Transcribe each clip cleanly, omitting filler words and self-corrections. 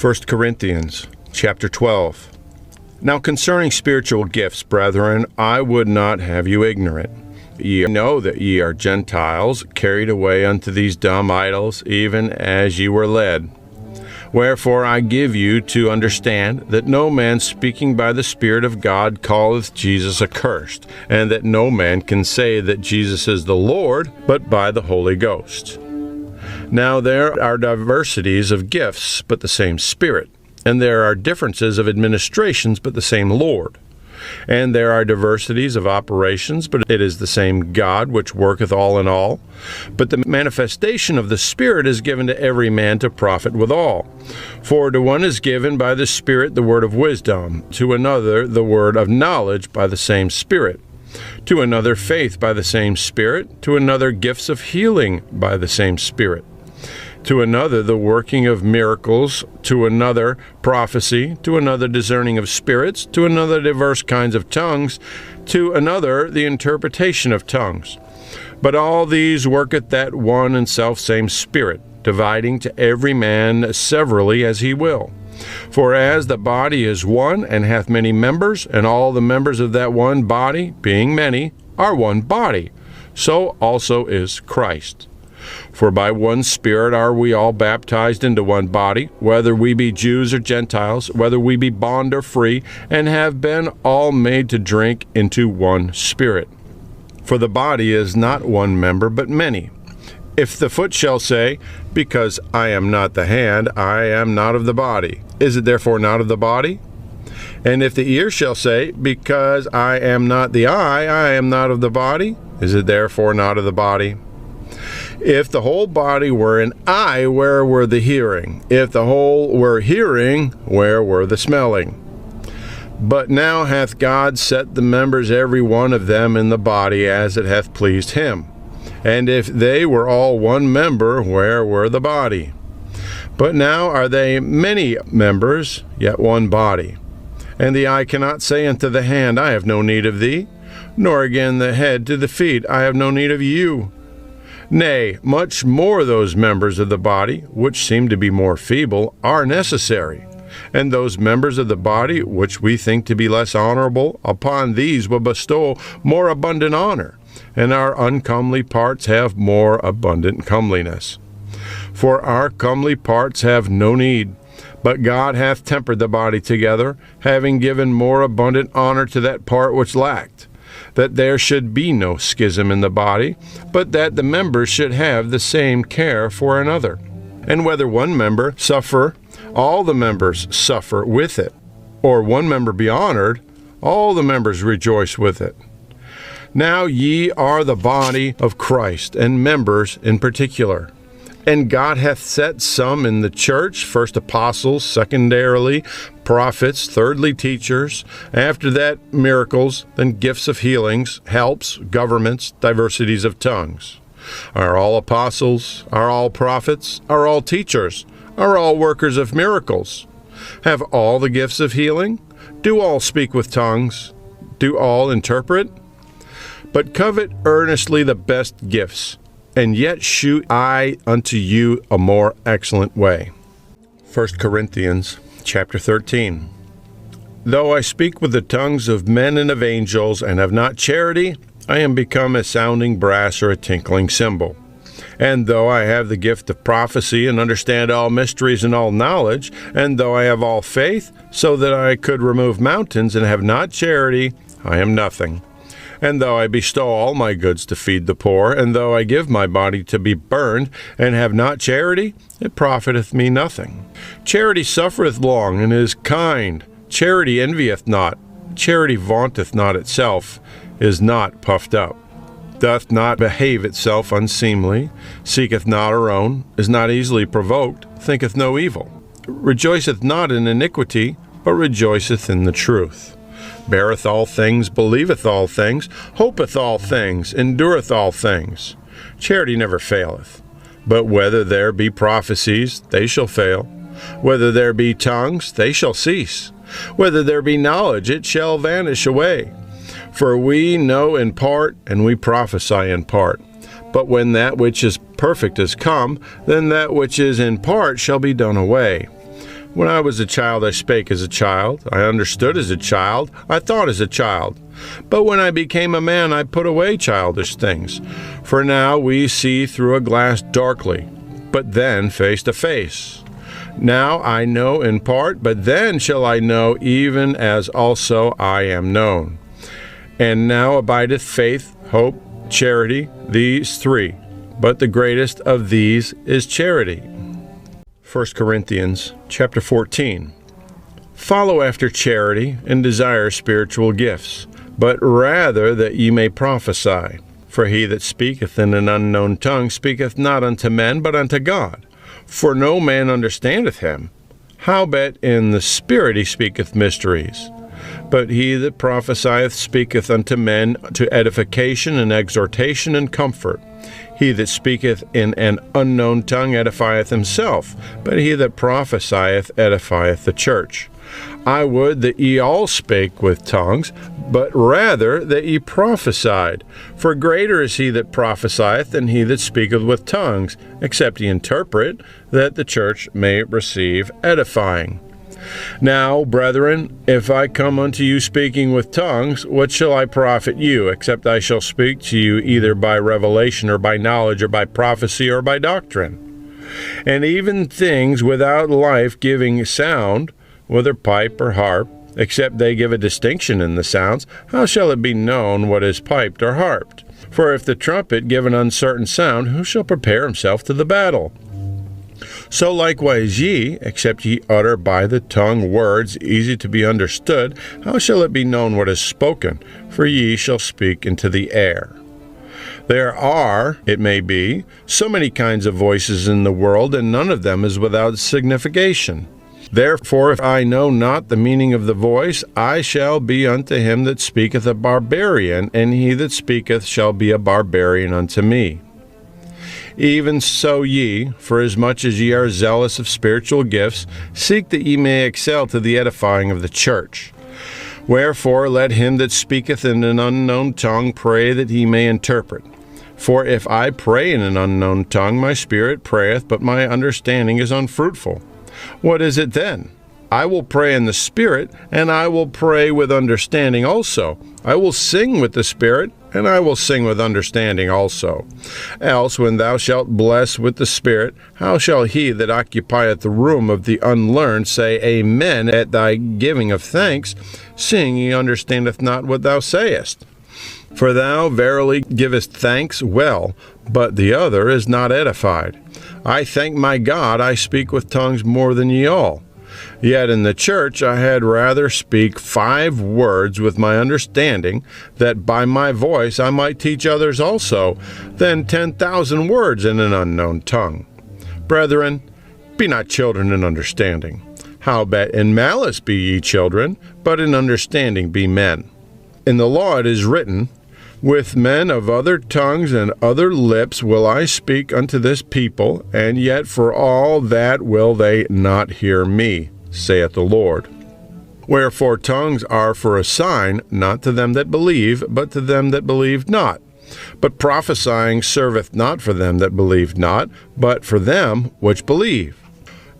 1 Corinthians chapter 12. Now concerning spiritual gifts, brethren, I would not have you ignorant. Ye know that ye are Gentiles, carried away unto these dumb idols, even as ye were led. Wherefore I give you to understand that no man speaking by the Spirit of God calleth Jesus accursed, and that no man can say that Jesus is the Lord, but by the Holy Ghost. Now there are diversities of gifts, but the same Spirit. And there are differences of administrations, but the same Lord. And there are diversities of operations, but it is the same God which worketh all in all. But the manifestation of the Spirit is given to every man to profit withal. For to one is given by the Spirit the word of wisdom, to another the word of knowledge by the same Spirit, to another faith by the same Spirit, to another gifts of healing by the same Spirit, to another the working of miracles, to another prophecy, to another discerning of spirits, to another diverse kinds of tongues, to another the interpretation of tongues. But all these worketh that one and selfsame Spirit, dividing to every man severally as he will. For as the body is one, and hath many members, and all the members of that one body, being many, are one body, so also is Christ. For by one Spirit are we all baptized into one body, whether we be Jews or Gentiles, whether we be bond or free, and have been all made to drink into one Spirit. For the body is not one member, but many. If the foot shall say, Because I am not the hand, I am not of the body, is it therefore not of the body? And if the ear shall say, Because I am not the eye, I am not of the body, is it therefore not of the body? If the whole body were an eye, where were the hearing? If the whole were hearing, where were the smelling? But now hath God set the members every one of them in the body as it hath pleased him. And if they were all one member, where were the body? But now are they many members, yet one body. And the eye cannot say unto the hand, I have no need of thee, nor again the head to the feet, I have no need of you. Nay, much more those members of the body, which seem to be more feeble, are necessary. And those members of the body, which we think to be less honourable, upon these will bestow more abundant honour, and our uncomely parts have more abundant comeliness. For our comely parts have no need, but God hath tempered the body together, having given more abundant honour to that part which lacked, that there should be no schism in the body, but that the members should have the same care for another. And whether one member suffer, all the members suffer with it, or one member be honored, all the members rejoice with it. Now ye are the body of Christ, and members in particular. And God hath set some in the church, first apostles, secondarily prophets, thirdly teachers, after that miracles, then gifts of healings, helps, governments, diversities of tongues. Are all apostles? Are all prophets? Are all teachers? Are all workers of miracles? Have all the gifts of healing? Do all speak with tongues? Do all interpret? But covet earnestly the best gifts, and yet shew I unto you a more excellent way. 1 Corinthians chapter 13. Though I speak with the tongues of men and of angels, and have not charity, I am become a sounding brass or a tinkling cymbal. And though I have the gift of prophecy, and understand all mysteries and all knowledge, and though I have all faith, so that I could remove mountains, and have not charity, I am nothing. And though I bestow all my goods to feed the poor, and though I give my body to be burned, and have not charity, it profiteth me nothing. Charity suffereth long, and is kind. Charity envieth not. Charity vaunteth not itself, is not puffed up, doth not behave itself unseemly, seeketh not her own, is not easily provoked, thinketh no evil, rejoiceth not in iniquity, but rejoiceth in the truth. Beareth all things, believeth all things, hopeth all things, endureth all things. Charity never faileth. But whether there be prophecies, they shall fail. Whether there be tongues, they shall cease. Whether there be knowledge, it shall vanish away. For we know in part, and we prophesy in part. But when that which is perfect is come, then that which is in part shall be done away. When I was a child, I spake as a child. I understood as a child. I thought as a child. But when I became a man, I put away childish things. For now we see through a glass darkly, but then face to face. Now I know in part, but then shall I know, even as also I am known. And now abideth faith, hope, charity, these three. But the greatest of these is charity. 1 Corinthians chapter 14. Follow after charity, and desire spiritual gifts, but rather that ye may prophesy. For he that speaketh in an unknown tongue speaketh not unto men, but unto God. For no man understandeth him. Howbeit in the Spirit he speaketh mysteries. But he that prophesieth speaketh unto men to edification and exhortation and comfort. He that speaketh in an unknown tongue edifieth himself, but he that prophesieth edifieth the church. I would that ye all spake with tongues, but rather that ye prophesied. For greater is he that prophesieth than he that speaketh with tongues, except ye interpret, that the church may receive edifying. Now, brethren, if I come unto you speaking with tongues, what shall I profit you, except I shall speak to you either by revelation, or by knowledge, or by prophecy, or by doctrine? And even things without life-giving sound, whether pipe or harp, except they give a distinction in the sounds, how shall it be known what is piped or harped? For if the trumpet give an uncertain sound, who shall prepare himself to the battle? So likewise ye, except ye utter by the tongue words easy to be understood, how shall it be known what is spoken? For ye shall speak into the air. There are, it may be, so many kinds of voices in the world, and none of them is without signification. Therefore, if I know not the meaning of the voice, I shall be unto him that speaketh a barbarian, and he that speaketh shall be a barbarian unto me. Even so ye, forasmuch as ye are zealous of spiritual gifts, seek that ye may excel to the edifying of the church. Wherefore let him that speaketh in an unknown tongue pray that he may interpret. For if I pray in an unknown tongue, my spirit prayeth, but my understanding is unfruitful. What is it then? I will pray in the Spirit, and I will pray with understanding also. I will sing with the Spirit, and I will sing with understanding also. Else, when thou shalt bless with the Spirit, how shall he that occupieth the room of the unlearned say Amen at thy giving of thanks, seeing he understandeth not what thou sayest? For thou verily givest thanks well, but the other is not edified. I thank my God I speak with tongues more than ye all. Yet in the church I had rather speak 5 words with my understanding, that by my voice I might teach others also, than 10,000 words in an unknown tongue. Brethren, be not children in understanding. Howbeit in malice be ye children, but in understanding be men. In the law it is written, with men of other tongues and other lips will I speak unto this people, and yet for all that will they not hear me, saith the Lord. Wherefore tongues are for a sign, not to them that believe, but to them that believe not. But prophesying serveth not for them that believe not, but for them which believe.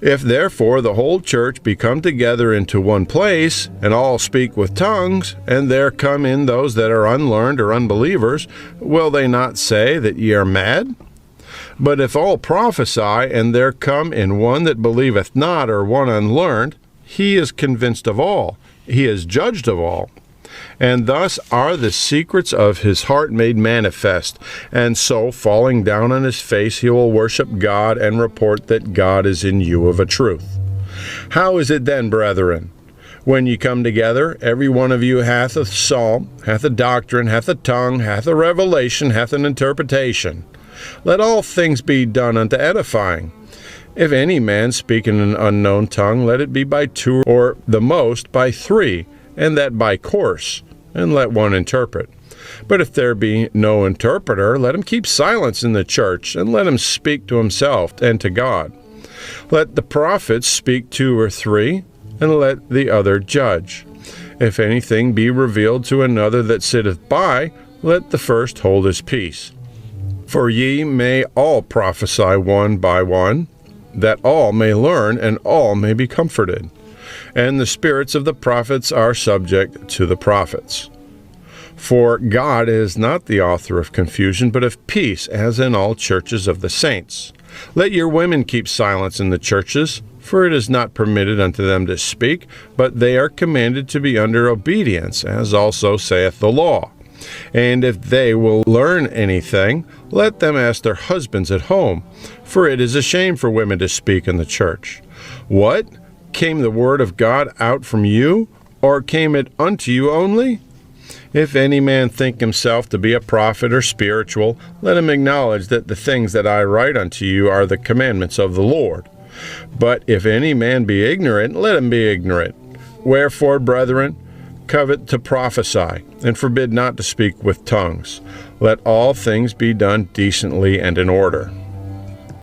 If therefore the whole church be come together into one place, and all speak with tongues, and there come in those that are unlearned or unbelievers, will they not say that ye are mad? But if all prophesy, and there come in one that believeth not, or one unlearned, he is convinced of all, he is judged of all. And thus are the secrets of his heart made manifest, and so, falling down on his face, he will worship God, and report that God is in you of a truth. How is it then, brethren? When ye come together, every one of you hath a psalm, hath a doctrine, hath a tongue, hath a revelation, hath an interpretation. Let all things be done unto edifying. If any man speak in an unknown tongue, let it be by 2, or the most by 3, and that by course, and let one interpret. But if there be no interpreter, let him keep silence in the church, and let him speak to himself and to God. Let the prophets speak 2 or 3, and let the other judge. If anything be revealed to another that sitteth by, let the first hold his peace. For ye may all prophesy one by one, that all may learn and all may be comforted. And the spirits of the prophets are subject to the prophets. For God is not the author of confusion, but of peace, as in all churches of the saints. Let your women keep silence in the churches, for it is not permitted unto them to speak, but they are commanded to be under obedience, as also saith the law. And if they will learn anything, let them ask their husbands at home, for it is a shame for women to speak in the church. What? Came the word of God out from you, or came it unto you only? If any man think himself to be a prophet or spiritual, let him acknowledge that the things that I write unto you are the commandments of the Lord. But if any man be ignorant, let him be ignorant. Wherefore, brethren, covet to prophesy, and forbid not to speak with tongues. Let all things be done decently and in order.